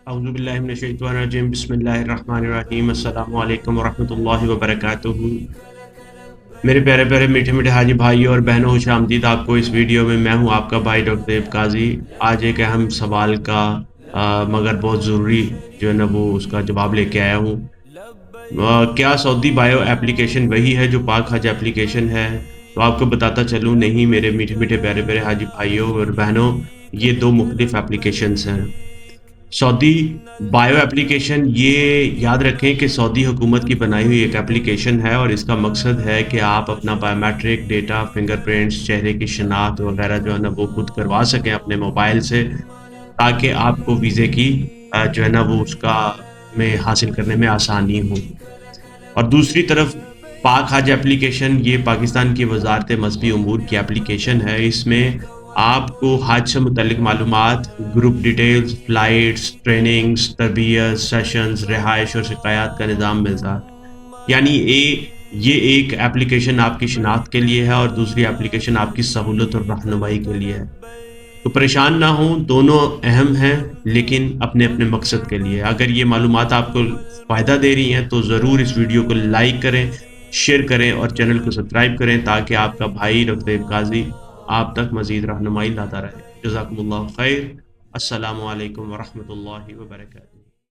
اعوذ باللہ من الشیطان الرجیم، بسم اللہ الرحمن الرحیم، السلام علیکم ورحمۃ اللہ وبرکاتہ۔ میرے پیارے پیارے میٹھے میٹھے حاجی بھائی اور بہنوں، خوش آمدید آپ کو اس ویڈیو میں۔ میں ہوں آپ کا بھائی ڈاکٹر دیب قاضی۔ آج ایک اہم سوال کا مگر بہت ضروری جو ہے نا وہ اس کا جواب لے کے آیا ہوں۔ کیا سعودی بایو ایپلیکیشن وہی ہے جو پاک حج ایپلیکیشن ہے؟ تو آپ کو بتاتا چلوں، نہیں میرے میٹھے میٹھے پیارے پیارے حاجی بھائیوں اور بہنوں، یہ دو مختلف ایپلیکیشنز ہیں۔ سعودی بایو ایپلیکیشن، یہ یاد رکھیں کہ سعودی حکومت کی بنائی ہوئی ایک ایپلیکیشن ہے، اور اس کا مقصد ہے کہ آپ اپنا biometric data, fingerprints, چہرے کی شناخت وغیرہ جو ہے نا وہ خود کروا سکیں اپنے موبائل سے، تاکہ آپ کو ویزے کی جو ہے نا وہ اس کا میں حاصل کرنے میں آسانی ہو۔ اور دوسری طرف پاک حج ایپلیکیشن، یہ پاکستان کی وزارت مذہبی امور کی ایپلیکیشن ہے۔ اس میں آپ کو حج سے متعلق معلومات، گروپ ڈیٹیلز، فلائٹس، ٹریننگز، تربیت، سیشنز، رہائش اور شکایات کا نظام ملتا ہے۔ یعنی یہ ایک ایپلیکیشن آپ کی شناخت کے لیے ہے، اور دوسری ایپلیکیشن آپ کی سہولت اور رہنمائی کے لیے ہے۔ تو پریشان نہ ہوں، دونوں اہم ہیں لیکن اپنے اپنے مقصد کے لیے۔ اگر یہ معلومات آپ کو فائدہ دے رہی ہیں تو ضرور اس ویڈیو کو لائک کریں، شیئر کریں اور چینل کو سبسکرائب کریں، تاکہ آپ کا بھائی ڈاکٹر دیب قاضی آپ تک مزید رہنمائی لاتا رہے۔ جزاکم اللہ خیر۔ السلام علیکم ورحمۃ اللہ وبرکاتہ۔